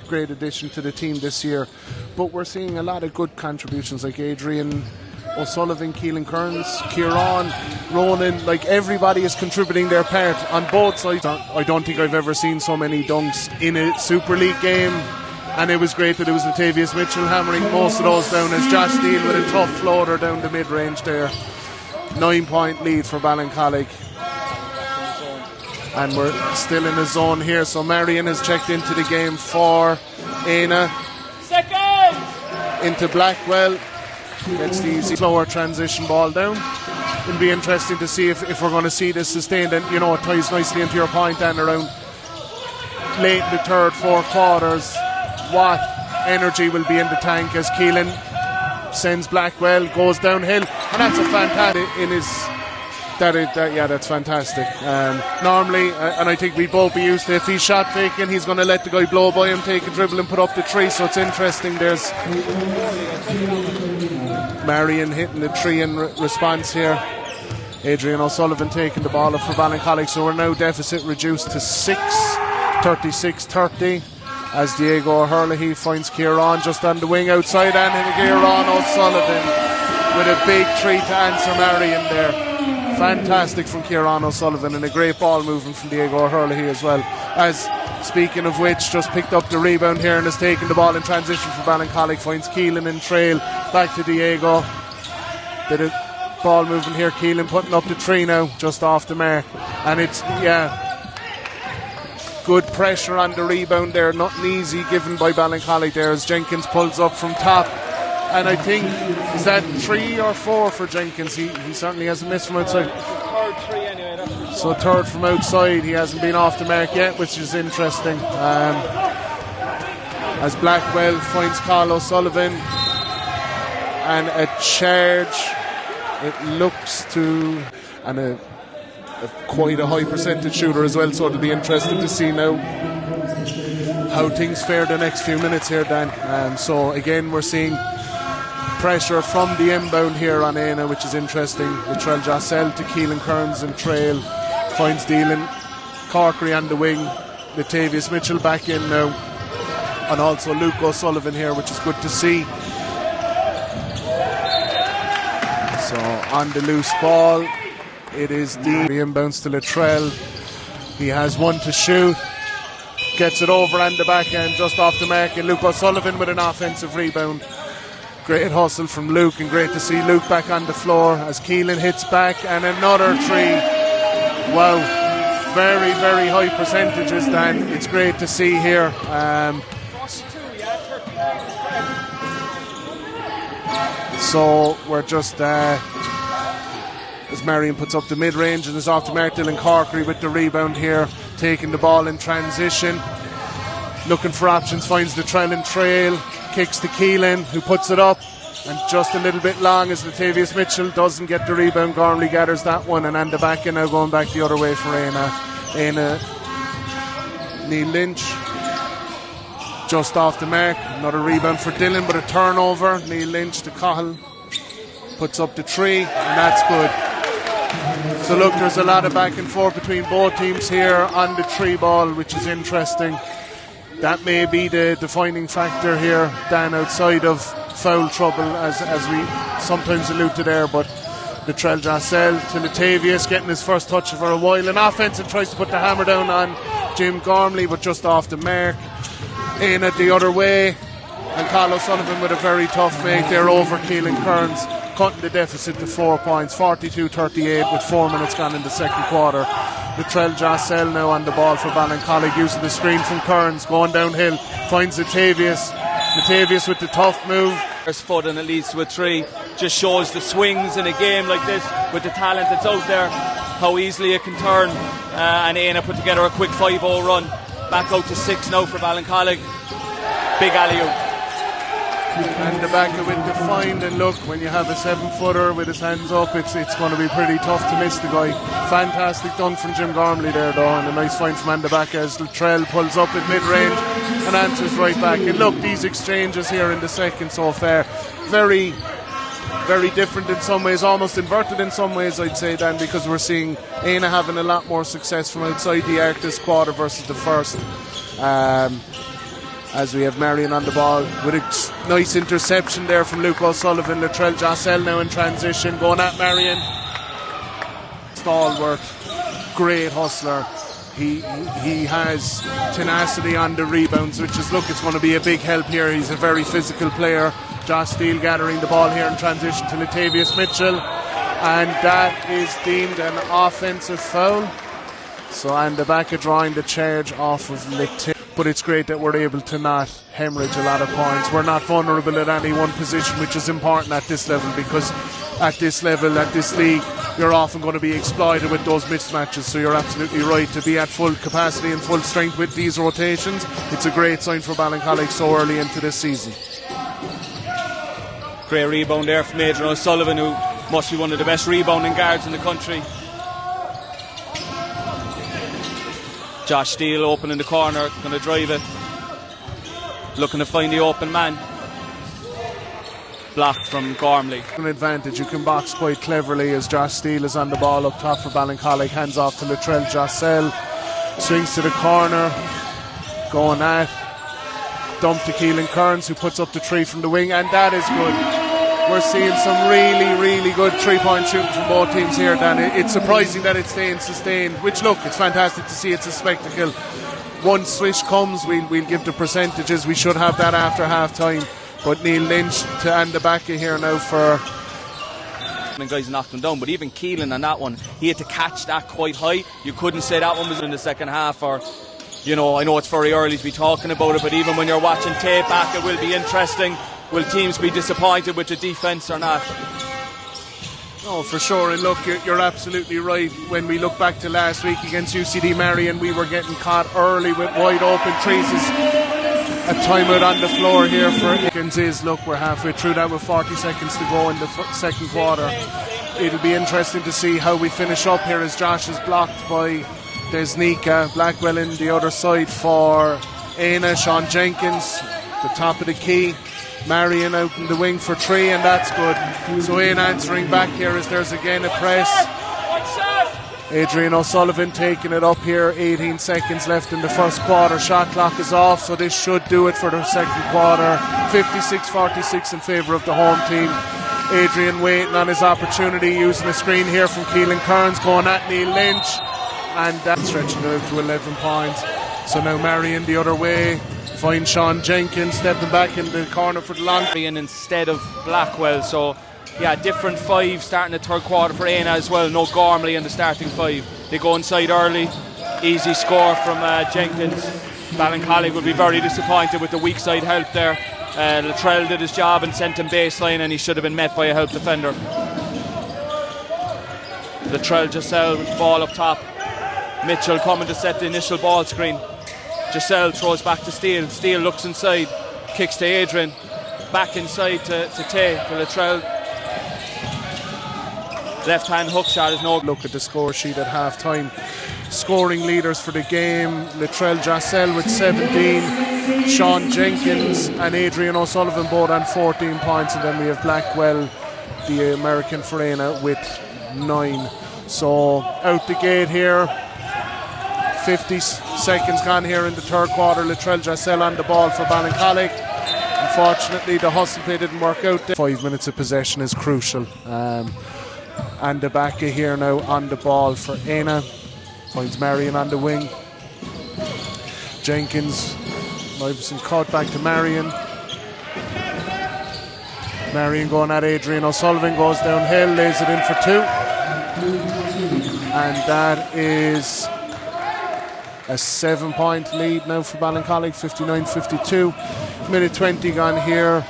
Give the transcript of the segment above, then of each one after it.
great addition to the team this year. But we're seeing a lot of good contributions like Adrian O'Sullivan, Keelan Kearns, Kieran, Ronan, like everybody is contributing their part on both sides. I don't think I've ever seen so many dunks in a Super League game, and it was great that it was Latavius Mitchell hammering most of those down as Josh Steele with a tough floater down the mid-range there. 9-point lead for Ballincollig. And we're still in a zone here, so Marion has checked into the game for Aina. Second! Into Blackwell. Gets the easy slower transition ball down. It'll be interesting to see if we're going to see this sustained, and you know it ties nicely into your point, and around late in the third, fourth quarters what energy will be in the tank as Keelan sends Blackwell, goes downhill, and that's a fantastic in his that's fantastic. Normally, and I think we'd both be used to, if he's shot faking, he's going to let the guy blow by him, take a dribble and put up the three, so it's interesting. There's Marion hitting the three in response here. Adrian O'Sullivan taking the ball up for Ballincollig, so we're now deficit reduced to 6, 36-30, as Diego O'Herlihy finds Kieran just on the wing outside, and Kieran O'Sullivan with a big three to answer Marion there. Fantastic from Kieran O'Sullivan, and a great ball movement from Diego O'Herlihy as well. As, speaking of which, just picked up the rebound here and has taken the ball in transition for Ballincollig, finds Keelan in trail, back to Diego. Bit of ball movement here, Keelan putting up the three now, just off the mark. And it's, good pressure on the rebound there, nothing easy given by Ballincollig there as Jenkins pulls up from top. And I think, is that 3 or 4 for Jenkins? He certainly hasn't missed from outside. Third three anyway. So third from outside, he hasn't been off the mark yet, which is interesting. As Blackwell finds Carl O'Sullivan, and a charge, it looks to, and a quite a high percentage shooter as well, so it'll be interesting to see now how things fare the next few minutes here, Dan. So again, we're seeing pressure from the inbound here on Aina, which is interesting. Latrell Jossel to Keelan Kearns and trail, finds Dylan Corkery on the wing, Latavius Mitchell back in now, and also Luke O'Sullivan here, which is good to see. So on the loose ball, it is the inbounds to Latrell. He has one to shoot, gets it over on the back end just off the mark, and Luke O'Sullivan with an offensive rebound. Great hustle from Luke, and great to see Luke back on the floor as Keelan hits back, and another three. Wow, very, very high percentages, Dan. It's great to see here. So we're just, as Marion puts up the mid-range and is off the mark, Dylan Corkery with the rebound here, taking the ball in transition, looking for options, finds the trailing trail, kicks to Keelan, who puts it up, and just a little bit long as Latavius Mitchell doesn't get the rebound. Gormley gathers that one, and on the back end now going back the other way for Aina. Neil Lynch just off the mark, another rebound for Dylan, but a turnover. Neil Lynch to Cahill, puts up the three, and that's good. So look, there's a lot of back and forth between both teams here on the three ball, which is interesting. That may be the defining factor here, Dan, outside of foul trouble, as we sometimes allude to there. But Latrell Jossel to Latavius, getting his first touch for a while. An offense and tries to put the hammer down on Jim Gormley, but just off the mark. In at the other way, and Carl O'Sullivan with a very tough make there over Keelan Kearns, cutting the deficit to 4 points, 42-38 with 4 minutes gone in the second quarter. Latrell Jossel now on the ball for Ballincollig, using the screen from Kearns, going downhill, finds Latavius with the tough move. First foot, and it leads to a three. Just shows the swings in a game like this, with the talent that's out there, how easily it can turn. And Aina put together a quick 5-0 run. Back out to 6 now for Ballincollig. Big alley-oop. And the backer with defined, and look, when you have a 7-footer with his hands up, it's going to be pretty tough to miss the guy. Fantastic done from Jim Gormley there though, and a nice find from Andabaka as Latrell pulls up at mid-range and answers right back. And look, these exchanges here in the second so far, very, very different in some ways, almost inverted in some ways, I'd say, Dan, because we're seeing Aina having a lot more success from outside the arc this quarter versus the first. as we have Marion on the ball with a nice interception there from Luke O'Sullivan. Latrell Jossel now in transition, going at Marion. Stalwart, great hustler. He has tenacity on the rebounds, which is, look, it's going to be a big help here. He's a very physical player. Josh Steele gathering the ball here in transition to Latavius Mitchell, and that is deemed an offensive foul. So Andabaka drawing the charge off of Latavius. But it's great that we're able to not hemorrhage a lot of points. We're not vulnerable at any one position, which is important at this level, because at this level, at this league, you're often going to be exploited with those mismatches. So you're absolutely right to be at full capacity and full strength with these rotations. It's a great sign for Ballincollig so early into this season. Great rebound there from Adrian O'Sullivan, who must be one of the best rebounding guards in the country. Josh Steele open in the corner, going to drive it, looking to find the open man. Blocked from Gormley. An advantage, you can box quite cleverly as Josh Steele is on the ball up top for Ballincollig. Hands off to Latrell Jossel, swings to the corner, going at, dump to Keelan Kearns, who puts up the three from the wing, and that is good. We're seeing some really good 3-point shooting from both teams here, Dan. It's surprising that it's staying sustained, which, look, it's fantastic to see. It's a spectacle. Once swish comes, we'll give the percentages. We should have that after half time. But Neil Lynch to Andabaka here now for... And guys knocked him down, but even Keelan on that one, he had to catch that quite high. You couldn't say that one was in the second half, or, you know, I know it's very early to be talking about it, but even when you're watching tape back, it will be interesting. Will teams be disappointed with the defence or not? Oh, for sure. And look, you're absolutely right. When we look back to last week against UCD Marion, we were getting caught early with wide open threes. A timeout on the floor here for Higgins. Look, we're halfway through that with 40 seconds to go in the second quarter. It'll be interesting to see how we finish up here, as Josh is blocked by Desnica. Blackwell in the other side for Aina. Sean Jenkins, the top of the key. Marion out in the wing for three, and that's good. So Aina answering back here as there's again a press. Adrian O'Sullivan taking it up here. 18 seconds left in the first quarter. Shot clock is off, so this should do it for the second quarter. 56-46 in favour of the home team. Adrian waiting on his opportunity, using a screen here from Keelan Kearns, going at Neil Lynch, and that's stretching it out to 11 points. So now Marion the other way. Find Sean Jenkins stepping back in the corner for the long. Instead of Blackwell, so yeah, different five starting the third quarter for Aina as well. No Gormley in the starting five. They go inside early. Easy score from Jenkins. Ballincollig will be very disappointed with the weak side help there. Latrell did his job and sent him baseline, and he should have been met by a help defender. Latrell Jossel with the ball up top. Mitchell coming to set the initial ball screen. Jossel throws back to Steele. Steele looks inside, kicks to Adrian, back inside to Tay, to Latrell. Left hand hook shot is no. Look at the score sheet at half time. Scoring leaders for the game: Latrell Jossel with 17, Sean Jenkins and Adrian O'Sullivan both on 14 points, and then we have Blackwell, the American for Aina, with 9. So out the gate here. 50 seconds gone here in the third quarter. Latrell Jossel on the ball for Ballincollig. Unfortunately, the hustle play didn't work out there. 5 minutes of possession is crucial. Andabaka here now on the ball for Aina. Finds Marion on the wing. Jenkins, Iverson caught back to Marion. Marion going at Adrian O'Sullivan, goes downhill, lays it in for 2. And that is a 7-point lead now for Ballincollig, 59-52. Minute 20 gone here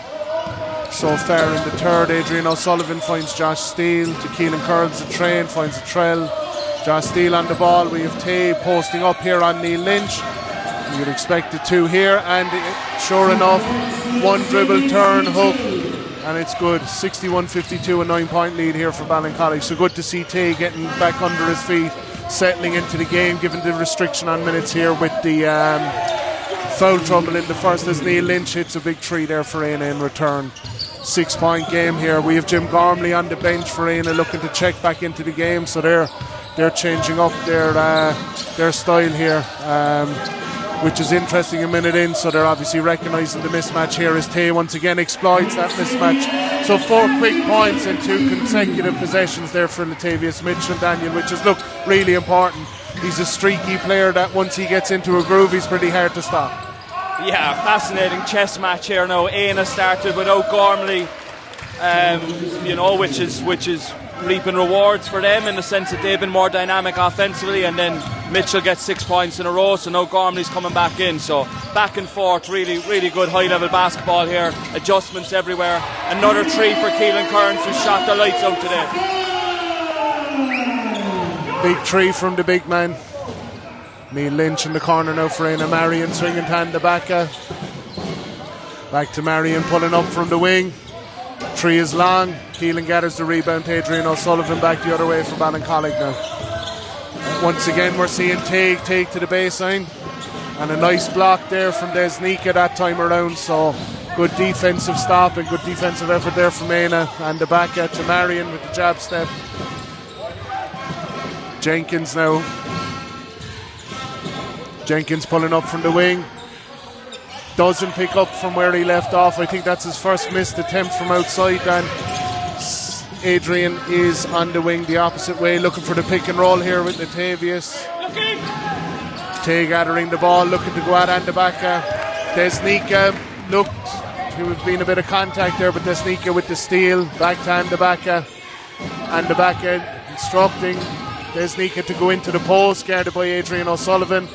so far in the third. Adrian O'Sullivan finds Josh Steele to Keelan Kearns, the train, finds a trail. Josh Steele on the ball. We have Tay posting up here on Neil Lynch. You'd expect the 2 here, and sure enough, one dribble, turn, hook, and it's good. 61-52, a 9-point lead here for Ballincollig. So good to see Tay getting back under his feet, settling into the game, given the restriction on minutes here with the foul trouble in the first, as Neil Lynch hits a big 3 there for Aina in return. 6-point game here. We have Jim Gormley on the bench for Aina, looking to check back into the game, so they're changing up their style here. which is interesting a minute in, so they're obviously recognising the mismatch here as Tay once again exploits that mismatch. So 4 quick points in 2 consecutive possessions there for Latavius Mitchell, Daniel, which is, look, really important. He's a streaky player that once he gets into a groove, he's pretty hard to stop. Yeah, fascinating chess match here now. Aina started without Gormley, which is reaping rewards for them in the sense that they've been more dynamic offensively, and then Mitchell gets 6 points in a row, so now Gormley's coming back in. So back and forth, really, really good high-level basketball here. Adjustments everywhere. Another 3 for Keelan Kearns, who shot the lights out today. Big 3 from the big man. Neil Lynch in the corner now for Aina Marion, swinging to Andabaka. Back to Marion, pulling up from the wing. 3 is long. Keelan gathers the rebound to Adrian O'Sullivan, back the other way for Ballincollig now. Once again we're seeing take to the baseline, and a nice block there from Desnika that time around, so good defensive stop and good defensive effort there from Aina. And the back to Marion with the jab step. Jenkins now. Jenkins pulling up from the wing. Doesn't pick up from where he left off. I think that's his first missed attempt from outside. And Adrian is on the wing the opposite way, looking for the pick and roll here with Latavius. Tay gathering the ball, looking to go at Andabaka. Desnika looked to have been a bit of contact there, but Desnika with the steal. Back to Andabaka. Andabaka instructing Desnika to go into the post, guarded by Adrian O'Sullivan.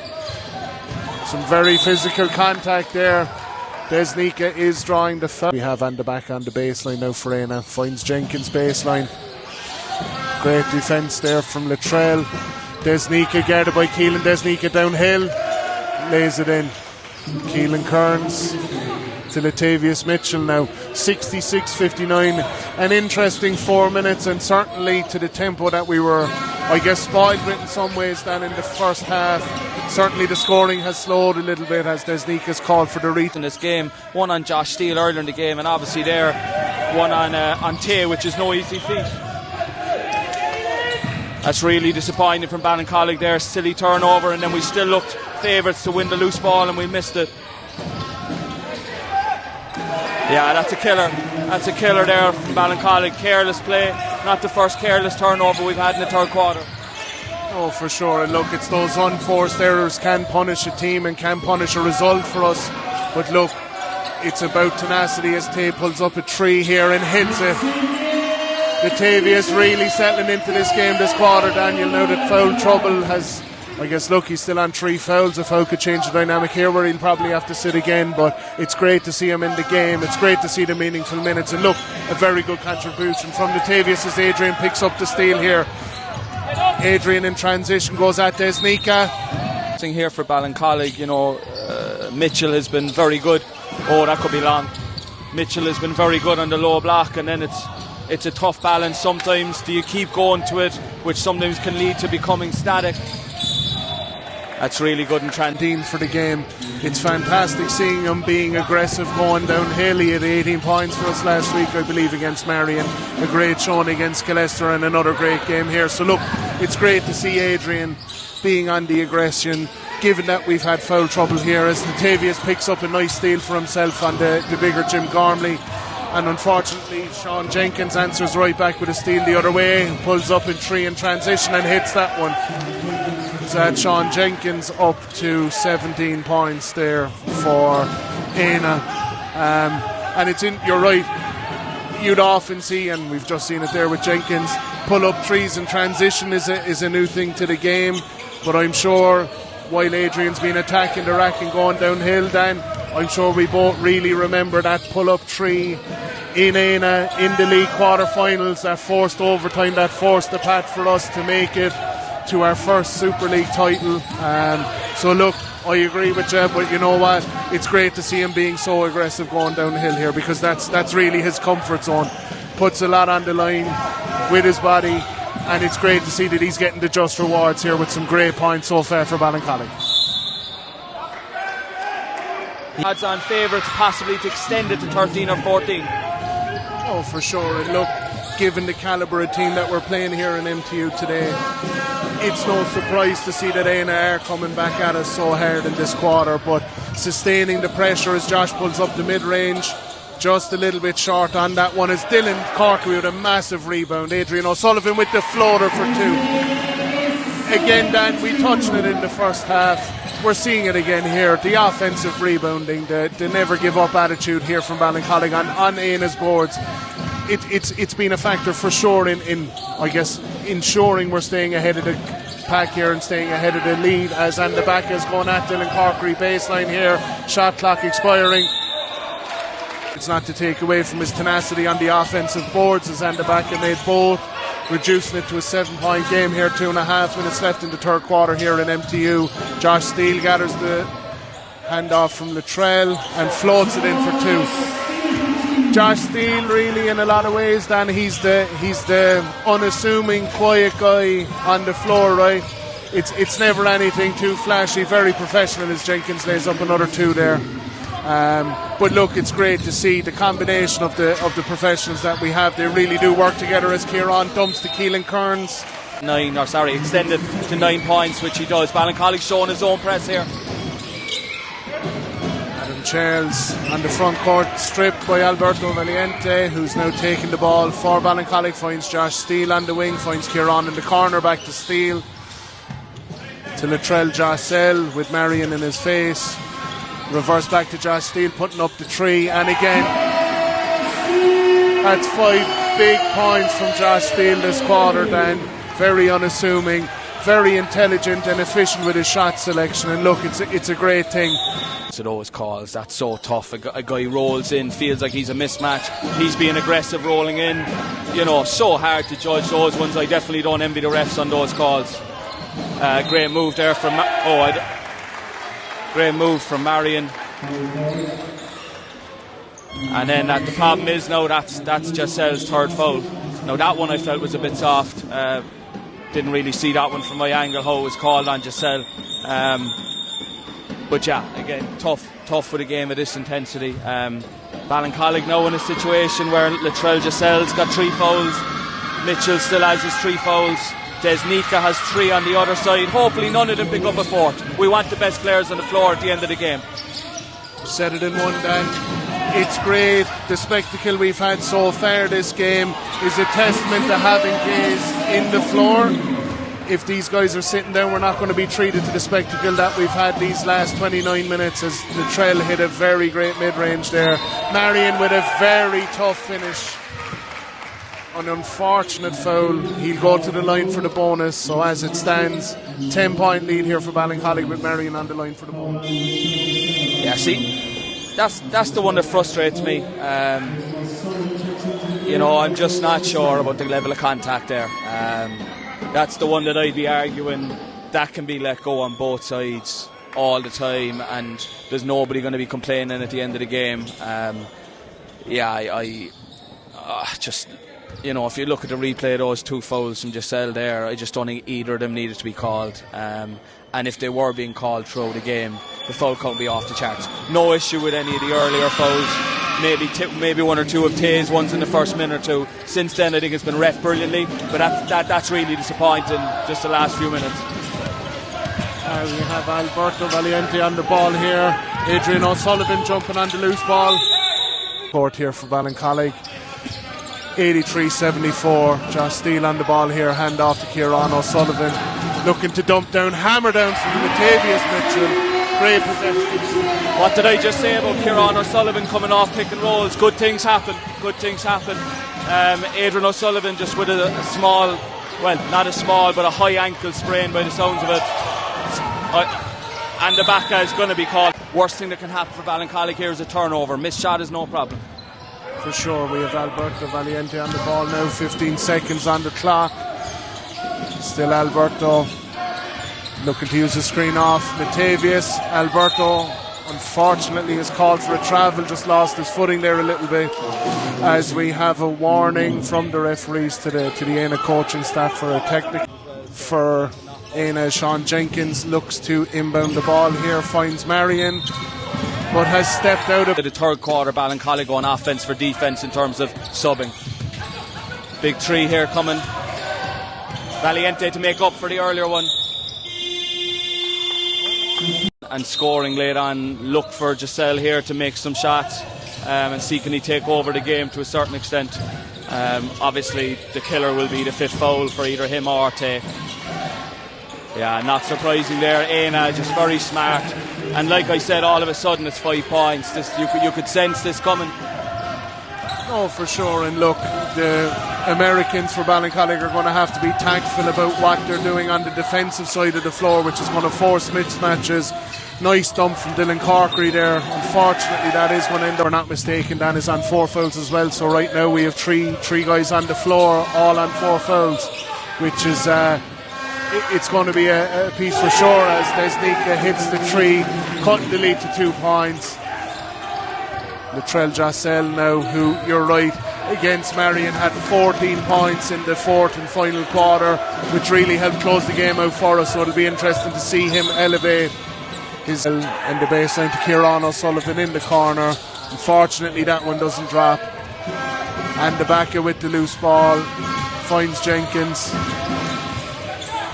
Some very physical contact there. Desnika is drawing the foul. We have Andabaka on the baseline now for Aina. Finds Jenkins baseline. Great defence there from Latrell. Desnika guarded by Keelan. Desnika downhill. Lays it in. Keelan Kearns to Latavius Mitchell now. 66-59. An interesting 4 minutes, and certainly to the tempo that we were, I guess, spoiled with in some ways than in the first half. Certainly the scoring has slowed a little bit as Desnika's called for the reach in this game. One on Josh Steele earlier in the game, and obviously there one on Tay, which is no easy feat. That's really disappointing from Ballincollig there. Silly turnover, and then we still looked favourites to win the loose ball and we missed it. Yeah, that's a killer. That's a killer there from Ballincollig. Careless play, not the first careless turnover we've had in the third quarter. Oh, for sure. And look, it's those unforced errors can punish a team and can punish a result for us. But look, it's about tenacity as Tay pulls up a 3 here and hits it. Latavius really settling into this game this quarter, Daniel. Now that foul trouble has, I guess, look, he's still on 3 fouls. A foul could change the dynamic here where he'll probably have to sit again, but it's great to see him in the game. It's great to see the meaningful minutes. And look, a very good contribution from Latavius as Adrian picks up the steal here. Adrian in transition goes at Desnika. Here for Ballincollig, Mitchell has been very good. Oh, that could be long. Mitchell has been very good on the low block, and then it's a tough balance sometimes. Do you keep going to it, which sometimes can lead to becoming static? That's really good in transition for the game. It's fantastic seeing him being aggressive going downhill. He had 18 points for us last week, I believe, against Marion. A great showing against Killester and another great game here. So look, it's great to see Adrian being on the aggression, given that we've had foul trouble here, as Latavius picks up a nice steal for himself on the bigger Jim Gormley. And unfortunately, Sean Jenkins answers right back with a steal the other way, pulls up in 3 in transition and hits that one. So Sean Jenkins up to 17 points there for Aina. And you're right, you'd often see, and we've just seen it there with Jenkins, pull up 3s in transition is a new thing to the game. But I'm sure while Adrian's been attacking the rack and going downhill, Dan, I'm sure we both really remember that pull-up 3 in Aina in the league quarter-finals, that forced overtime, that forced the path for us to make it to our first Super League title. So look, I agree with you, but you know what? It's great to see him being so aggressive going downhill here, because that's really his comfort zone. Puts a lot on the line with his body, and it's great to see that he's getting the just rewards here with some great points so far for Ballincollig. Odds on favourites possibly to extend it to 13 or 14. Oh, for sure. And look, given the calibre of team that we're playing here in MTU today, it's no surprise to see that Aina are coming back at us so hard in this quarter, but sustaining the pressure as Josh pulls up the mid-range. Just a little bit short on that one as Dylan Corkery with a massive rebound. Adrian O'Sullivan with the floater for two. Again, Dan, we touched it in the first half. We're seeing it again here. The offensive rebounding, the never give up attitude here from Ballincollig on Aina's boards. It's been a factor for sure in I guess ensuring we're staying ahead of the pack here and staying ahead of the lead as Andabaka is going at Dylan Corkery baseline here. Shot clock expiring. It's not to take away from his tenacity on the offensive boards as Andabaka made both, reducing it to a 7-point game here. 2.5 minutes left in the third quarter here in MTU. Josh Steele gathers the handoff from Luttrell and floats it in for two. Josh Steele really in a lot of ways, Dan, he's the unassuming quiet guy on the floor, right? It's never anything too flashy, very professional as Jenkins lays up another two there. But look, it's great to see the combination of the professionals that we have. They really do work together as Kieran dumps to Keelan Kearns. Extended to 9 points, which he does. Ballincollig showing his own press here. Adam Charles on the front court, stripped by Alberto Valiente, who's now taking the ball for Ballincollig. Finds Josh Steele on the wing, finds Kieran in the corner, back to Steele. To Latrell Jossel with Marion in his face. Reverse back to Josh Steele, putting up the three, and again that's 5 big points from Josh Steele this quarter, Dan. Very unassuming, very intelligent and efficient with his shot selection, and look, it's a great thing. So those calls, that's so tough. A guy rolls in, feels like he's a mismatch, he's being aggressive rolling in, so hard to judge those ones. I definitely don't envy the refs on those calls. Great move there from great move from Marion. And then the problem is now that's Gisele's third foul. Now that one I felt was a bit soft. Didn't really see that one from my angle how it was called on Giselle. But yeah, again, tough for the game of this intensity. Ballincollig now in a situation where Latrell Giselle's got 3 fouls. Mitchell still has his 3 fouls. Desnica has 3 on the other side. Hopefully none of them pick up a 4th. We want the best players on the floor at the end of the game. Said it in one, Dan. It's great. The spectacle we've had so far this game is a testament to having guys in the floor. If these guys are sitting down, we're not going to be treated to the spectacle that we've had these last 29 minutes as the Trail hit a very great mid-range there. Marion with a very tough finish. An unfortunate foul. He'll go to the line for the bonus. So as it stands, 10-point lead here for Ballincollig with Marion on the line for the bonus. Yeah, see, that's the one that frustrates me. I'm just not sure about the level of contact there. That's the one that I'd be arguing that can be let go on both sides all the time, and there's nobody going to be complaining at the end of the game. If you look at the replay of those 2 fouls from Giselle there, I just don't think either of them needed to be called. And if they were being called throughout the game, the foul count would be off the charts. No issue with any of the earlier fouls. Maybe 1 or 2 of Tay's ones in the first minute or 2. Since then, I think it's been ref brilliantly, but that's really disappointing. Just the last few minutes. We have Alberto Valiente on the ball here. Adrian O'Sullivan jumping on the loose ball. Court here for Ballincollig. 83-74. Josh Steele on the ball here. Hand off to Kieran O'Sullivan. Looking to dump down. Hammer down from Latavius Mitchell. Great possession. What did I just say about Kieran O'Sullivan coming off pick and rolls? Good things happen. Adrian O'Sullivan just with a small, well, not a small, but a high ankle sprain by the sounds of it. And the back is going to be called. Worst thing that can happen for Ballincollig here is a turnover. Missed shot is no problem. For sure, we have Alberto Valiente on the ball now. 15 seconds on the clock. Still Alberto looking to use the screen off. Latavius. Alberto unfortunately is called for a travel, just lost his footing there a little bit, as we have a warning from the referees to the Aina coaching staff for a technical for Aina. Sean Jenkins looks to inbound the ball here, finds Marion, but has stepped out of the third quarter. Ballincollig on offense for defense in terms of subbing. Big 3 here coming. Valiente to make up for the earlier one. And scoring late on. Look for Giselle here to make some shots and see can he take over the game to a certain extent. Obviously the killer will be the 5th foul for either him or Tay. Yeah, not surprising there. Aina just very smart, and like I said, all of a sudden it's 5 points. You could sense this coming. Oh, for sure. And look, the Americans for Ballincollig are going to have to be tactful about what they're doing on the defensive side of the floor, which is going to force mismatches. Nice dump from Dylan Corkery there. Unfortunately, that is one end. We're not mistaken, Dan is on 4 fouls as well. So right now we have three guys on the floor, all on 4 fouls, which is it's going to be a piece for sure as Desnica hits the 3, cutting the lead to 2 points. Latrell Jossel now, who, you're right, against Marion had 14 points in the 4th and final quarter, which really helped close the game out for us. So it'll be interesting to see him elevate his and the baseline to Kieran O'Sullivan in the corner. Unfortunately, that one doesn't drop. And the backer with the loose ball finds Jenkins.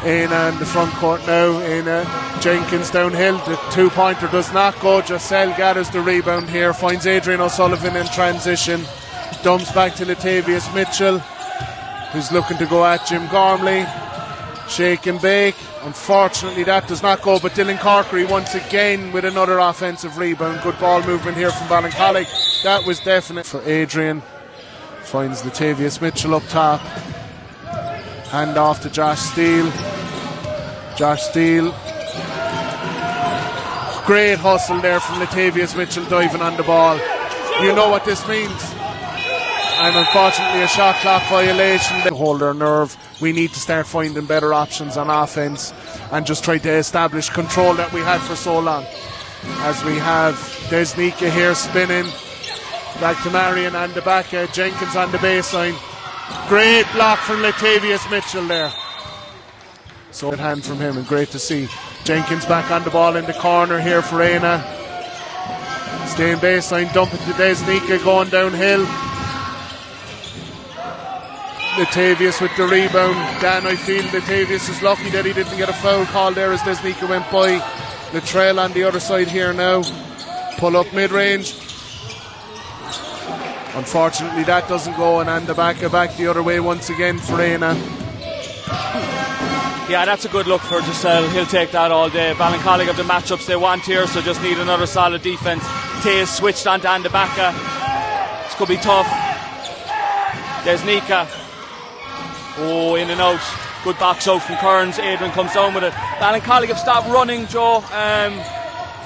Aina in the front court now. Aina, Jenkins downhill. The 2-pointer does not go. Giselle gathers the rebound here. Finds Adrian O'Sullivan in transition. Dumps back to Latavius Mitchell, who's looking to go at Jim Gormley. Shake and bake. Unfortunately, that does not go. But Dylan Corkery once again with another offensive rebound. Good ball movement here from Ballincollig. That was definite for Adrian. Finds Latavius Mitchell up top. Hand off to Josh Steele. Josh Steele. Great hustle there from Latavius Mitchell diving on the ball. You know what this means. And unfortunately a shot clock violation. They hold their nerve. We need to start finding better options on offense and just try to establish control that we had for so long. As we have Desnica here spinning. Back to Marion and the back. Jenkins on the baseline. Great block from Latavius Mitchell there. So good hand from him and great to see. Jenkins back on the ball in the corner here for Aina. Staying baseline, dump it to Desnica going downhill. Latavius with the rebound. Dan, I feel Latavius is lucky that he didn't get a foul call there as Desnica went by. Latrell on the other side here now. Pull up mid-range. Unfortunately that doesn't go, and the back the other way once again for Aina. Yeah, that's a good look for Giselle. He'll take that all day. Ballincollig have the matchups they want here, so just need another solid defence. Tay is switched onto Andabaka. This could be tough. Desnica. Oh, in and out. Good box out from Kearns. Adrian comes down with it. Ballincollig have stopped running, Joe.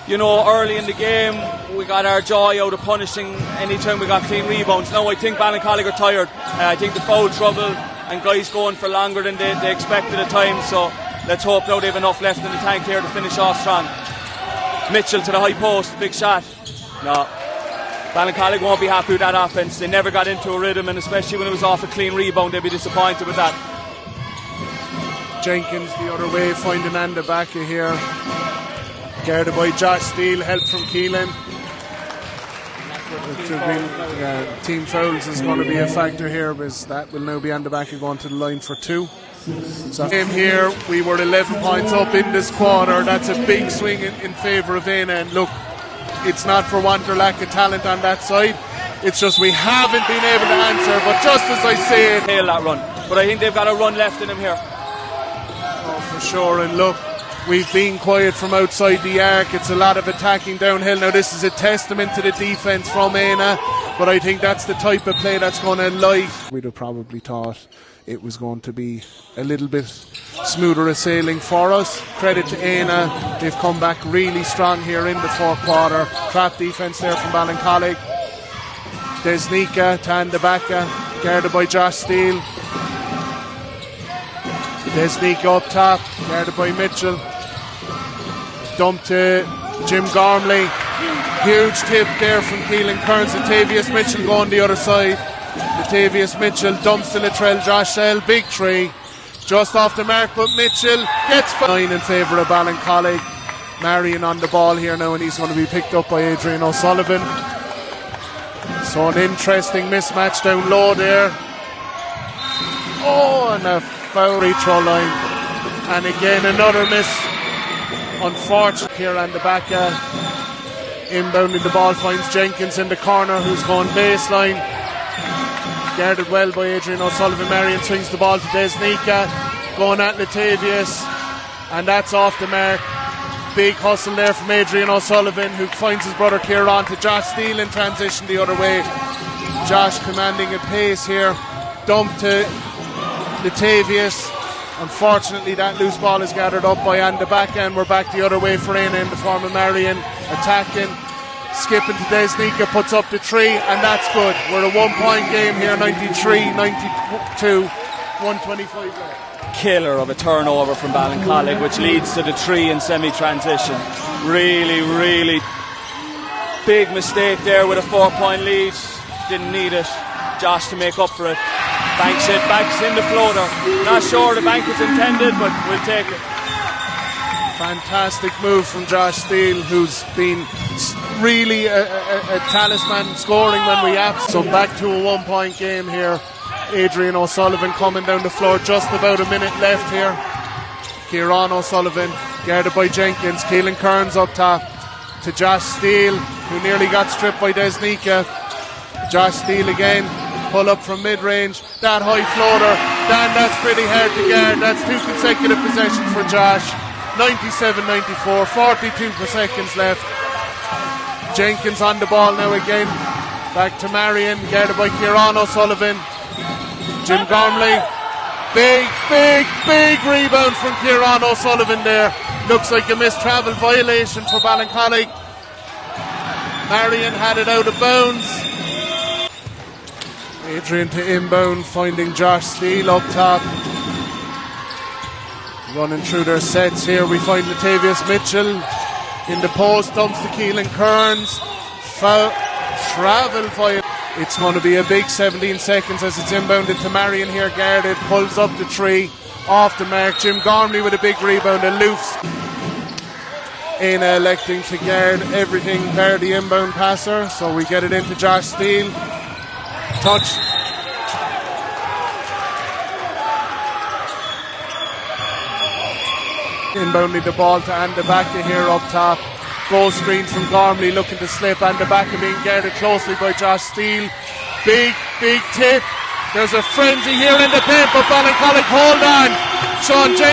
Early in the game we got our joy out of punishing anytime we got clean rebounds. Now I think Ballincollig are tired. I think the foul trouble and guys going for longer than they expected at times, so let's hope now they have enough left in the tank here to finish off strong. Mitchell to the high post, big shot. No, Ballincollig won't be happy with that offence. They never got into a rhythm, and especially when it was off a clean rebound they'd be disappointed with that. Jenkins the other way, finding Andabaka here. Guarded by Josh Steele, help from Keelan. Team fouls is going to be a factor here, because that will now be Andabaka going to the line for 2. So game here, we were 11 points up in this quarter. That's a big swing in favour of Aina, and look, it's not for want or lack of talent on that side. It's just we haven't been able to answer, but just as I say it, hail that run. But I think they've got a run left in them here. Oh, for sure. And look, we've been quiet from outside the arc. It's a lot of attacking downhill. Now this is a testament to the defence from Aina, but I think that's the type of play that's going to light. We'd have probably thought it was going to be a little bit smoother a sailing for us. Credit to Aina, they've come back really strong here in the 4th quarter. Trap defence there from Ballincollig. Desnica to Andabaka, guarded by Josh Steele. Desnica up top, guarded by Mitchell. Dump to Jim Gormley. Huge tip there from Keelan Kearns. Latavius Mitchell going the other side. Latavius Mitchell dumps to Latrell Joshel. Big 3. Just off the mark, but Mitchell gets 9 in favour of Ballincollig. Marion on the ball here now, and he's going to be picked up by Adrian O'Sullivan. So an interesting mismatch down low there. Oh, and a foul, free throw line. And again, another miss. Unfortunate here on the back. Inbounding the ball finds Jenkins in the corner, who's going baseline. Guarded well by Adrian O'Sullivan. Marion swings the ball to Desnica, going at Latavius, and that's off the mark. Big hustle there from Adrian O'Sullivan, who finds his brother Kieran to Josh Steele in transition the other way. Josh commanding a pace here. Dump to Latavius. Unfortunately, that loose ball is gathered up by on the back end. We're back the other way for Aina in the form of Marion. Attacking, skipping to Desnica, puts up the three, and that's good. We're a 1 point game here, 93-92, 125 left. Killer of a turnover from Ballincollig, which leads to the three in semi-transition. Really big mistake there with a 4 point lead. Didn't need it. Josh to make up for it. Banks it, banks in the floater. Not sure the bank was intended, but we'll take it. Fantastic move from Josh Steele, who's been really a talisman scoring when we apt. So back to a 1 point game here. Adrian O'Sullivan coming down the floor, just about a minute left here. Kieran O'Sullivan guarded by Jenkins. Keelan Kearns up top to Josh Steele, who nearly got stripped by Desnica. Josh Steele again, pull up from mid-range. That high floater, Dan, that's pretty hard to guard. That's 2 consecutive possessions for Josh. 97-94, 42 seconds left. Jenkins on the ball now again. Back to Marion, guarded by Kieran O'Sullivan. Jim Gormley, big rebound from Kieran O'Sullivan there. Looks like a missed travel violation for Ballincollig. Marion had it out of bounds. Adrian to inbound, finding Josh Steele up top. Running through their sets here, we find Latavius Mitchell in the post, dumps to Keelan Kearns. Foul, travel violation. It's going to be a big 17 seconds as it's inbounded to Marion here, guarded, pulls up the three, off the mark. Jim Gormley with a big rebound, and loose. Aina electing to guard everything bar the inbound passer, so we get it into Josh Steele. Touch. Inbounding the ball to Andabaka here up top. Goal screen from Gormley, looking to slip. Andabaka being guarded closely by Josh Steele. Big tip. There's a frenzy here in the paint, but Ballincollig hold on. Sean James